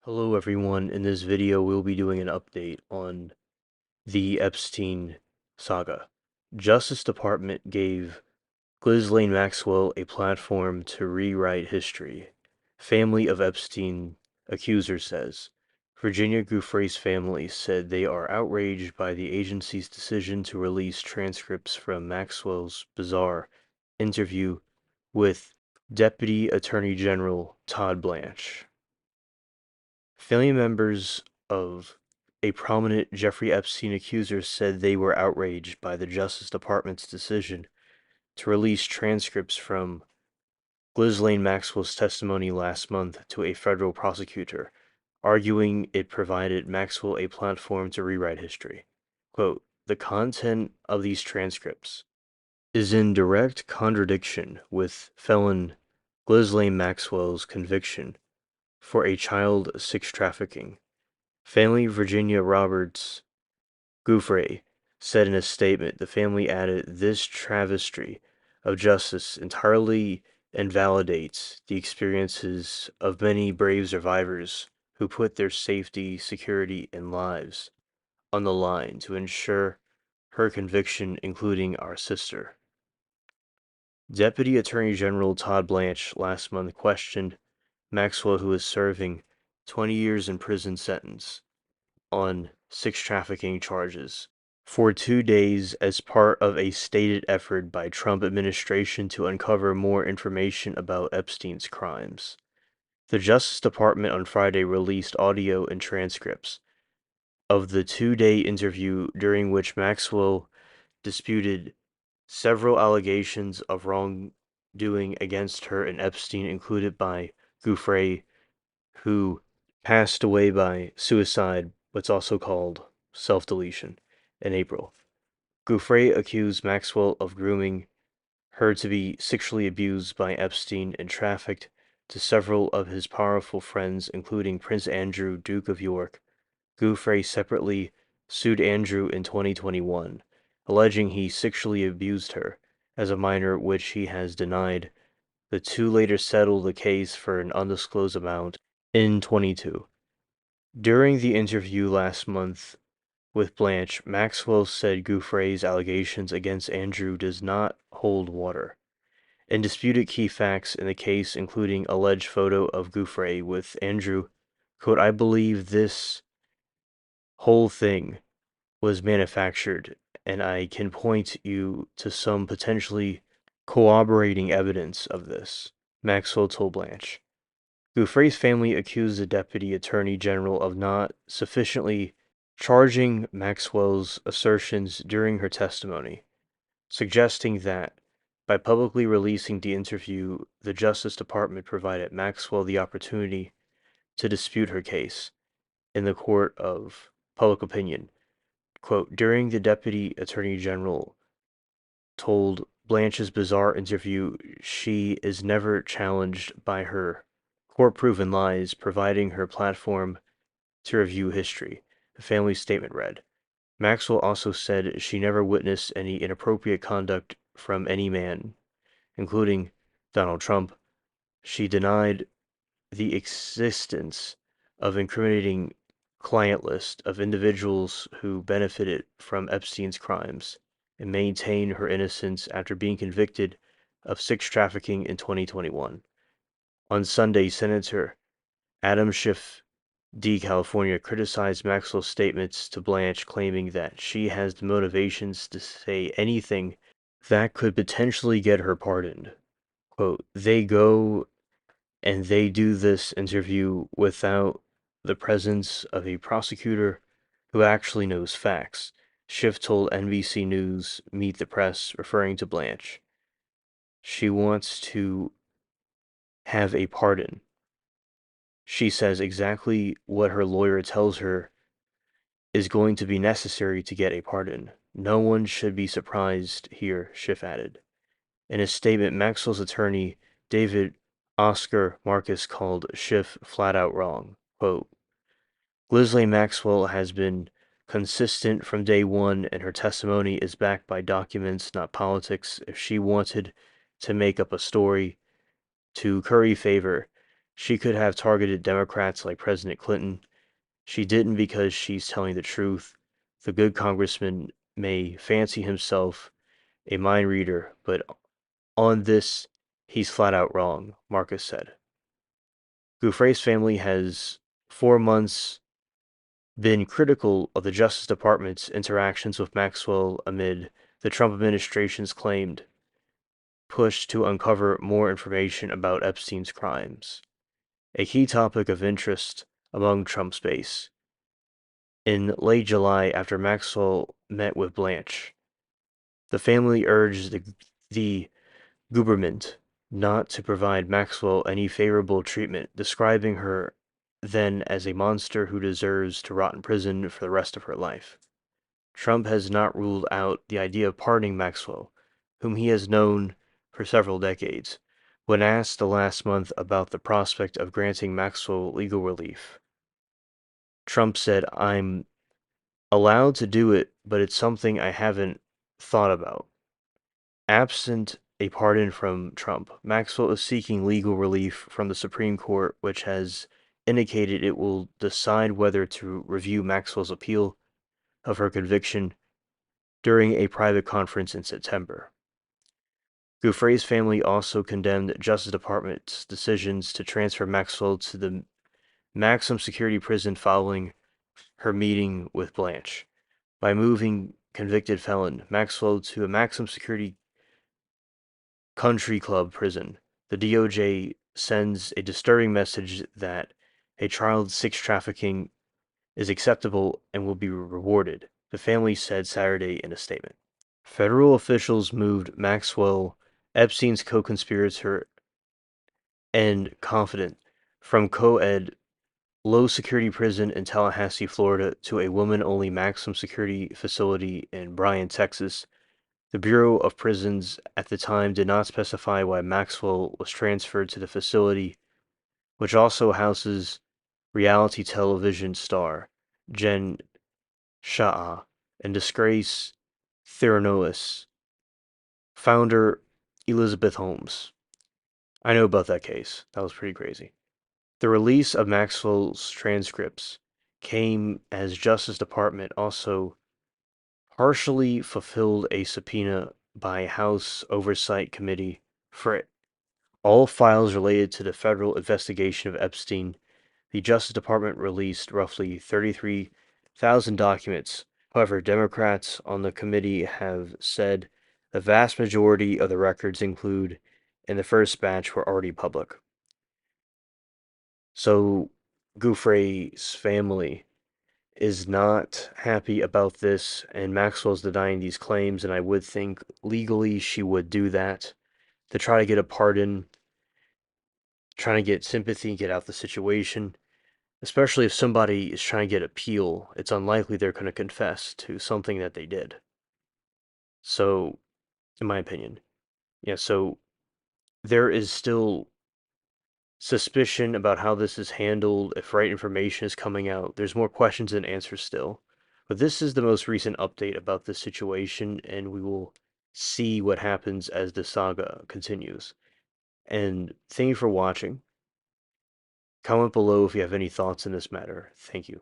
Hello everyone, in this video we'll be doing an update on the Epstein saga. Justice Department gave Ghislaine Maxwell a platform to rewrite history. Family of Epstein accuser says. Virginia Giuffre's family said they are outraged by the agency's decision to release transcripts from Maxwell's bizarre interview with Deputy Attorney General Todd Blanche. Family members of a prominent Jeffrey Epstein accuser said they were outraged by the Justice Department's decision to release transcripts from Ghislaine Maxwell's testimony last month to a federal prosecutor, arguing it provided Maxwell a platform to rewrite history. Quote, "The content of these transcripts is in direct contradiction with felon Ghislaine Maxwell's conviction for a child sex trafficking," Family Virginia Roberts Giuffre said in a statement. The family added, "This travesty of justice entirely invalidates the experiences of many brave survivors who put their safety, security, and lives on the line to ensure her conviction, including our sister." Deputy Attorney General Todd Blanche last month questioned Maxwell, who is serving 20 years in prison sentence on sex trafficking charges for 2 days as part of a stated effort by Trump administration to uncover more information about Epstein's crimes. The Justice Department on Friday released audio and transcripts of the 2-day interview during which Maxwell disputed several allegations of wrongdoing against her and Epstein, included by Giuffre, who passed away by suicide, what's also called self-deletion, in April. Giuffre accused Maxwell of grooming her to be sexually abused by Epstein and trafficked to several of his powerful friends, including Prince Andrew, Duke of York. Giuffre separately sued Andrew in 2021, alleging he sexually abused her as a minor, which he has denied. The two later settled the case for an undisclosed amount in 22. During the interview last month with Blanche, Maxwell said Giuffre's allegations against Andrew does not hold water, and disputed key facts in the case, including alleged photo of Giuffre with Andrew. Quote, "I believe this whole thing was manufactured, and I can point you to some potentially corroborating evidence of this," Maxwell told Blanche. Giuffre's family accused the Deputy Attorney General of not sufficiently charging Maxwell's assertions during her testimony, suggesting that by publicly releasing the interview, the Justice Department provided Maxwell the opportunity to dispute her case in the court of public opinion. Quote, "During the Deputy Attorney General told Blanche's bizarre interview, she is never challenged by her court-proven lies, providing her platform to review history," the family's statement read. Maxwell also said she never witnessed any inappropriate conduct from any man, including Donald Trump. She denied the existence of incriminating client list of individuals who benefited from Epstein's crimes and maintained her innocence after being convicted of sex trafficking in 2021. On Sunday, Senator Adam Schiff, D. California, criticized Maxwell's statements to Blanche, claiming that she has the motivations to say anything that could potentially get her pardoned. Quote, "They go and they do this interview without the presence of a prosecutor who actually knows facts," Schiff told NBC News Meet the Press, referring to Blanche. She wants to have a pardon. She says exactly what her lawyer tells her is going to be necessary to get a pardon. No one should be surprised here, Schiff added. In a statement, Maxwell's attorney, David Oscar Marcus, called Schiff flat out wrong. Quote, "Ghislaine Maxwell has been consistent from day one, and her testimony is backed by documents, not politics. If she wanted to make up a story to curry favor, She could have targeted Democrats like President Clinton. She didn't because she's telling the truth. The good congressman may fancy himself a mind reader, but on this, he's flat out wrong, Marcus said. Giuffre's family has 4 months been critical of the Justice Department's interactions with Maxwell amid the Trump administration's claimed push to uncover more information about Epstein's crimes, a key topic of interest among Trump's base. In late July, after Maxwell met with Blanche, the family urged the government not to provide Maxwell any favorable treatment, describing her then as a monster who deserves to rot in prison for the rest of her life. Trump has not ruled out the idea of pardoning Maxwell, whom he has known for several decades. When asked last month about the prospect of granting Maxwell legal relief, Trump said, "I'm allowed to do it, but it's something I haven't thought about." Absent a pardon from Trump, Maxwell is seeking legal relief from the Supreme Court, which has indicated it will decide whether to review Maxwell's appeal of her conviction during a private conference in September. Giuffre's family also condemned Justice Department's decisions to transfer Maxwell to the maximum security prison following her meeting with Blanche. By moving convicted felon Maxwell to a maximum security country club prison, the DOJ sends a disturbing message that a child sex trafficking is acceptable and will be rewarded, the family said Saturday in a statement. Federal officials moved Maxwell, Epstein's co-conspirator and confidant, from co-ed low-security prison in Tallahassee, Florida, to a women-only maximum security facility in Bryan, Texas. The Bureau of Prisons at the time did not specify why Maxwell was transferred to the facility, which also houses reality television star Jen Shah and disgrace Theranos founder Elizabeth Holmes. I know about that case. That was pretty crazy. The release of Maxwell's transcripts came as Justice Department also partially fulfilled a subpoena by House Oversight Committee for all files related to the federal investigation of Epstein. The Justice Department released roughly 33,000 documents. However, Democrats on the committee have said the vast majority of the records included in the first batch were already public. So, Giuffre's family is not happy about this, and Maxwell's denying these claims, and I would think legally she would do that to try to get a pardon, trying to get sympathy, get out the situation. Especially if somebody is trying to get appeal, it's unlikely they're going to confess to something that they did. So, in my opinion, yeah, so there is still suspicion about how this is handled, if right information is coming out. There's more questions than answers still. But this is the most recent update about this situation, and we will see what happens as the saga continues. And thank you for watching. Comment below if you have any thoughts in this matter. Thank you.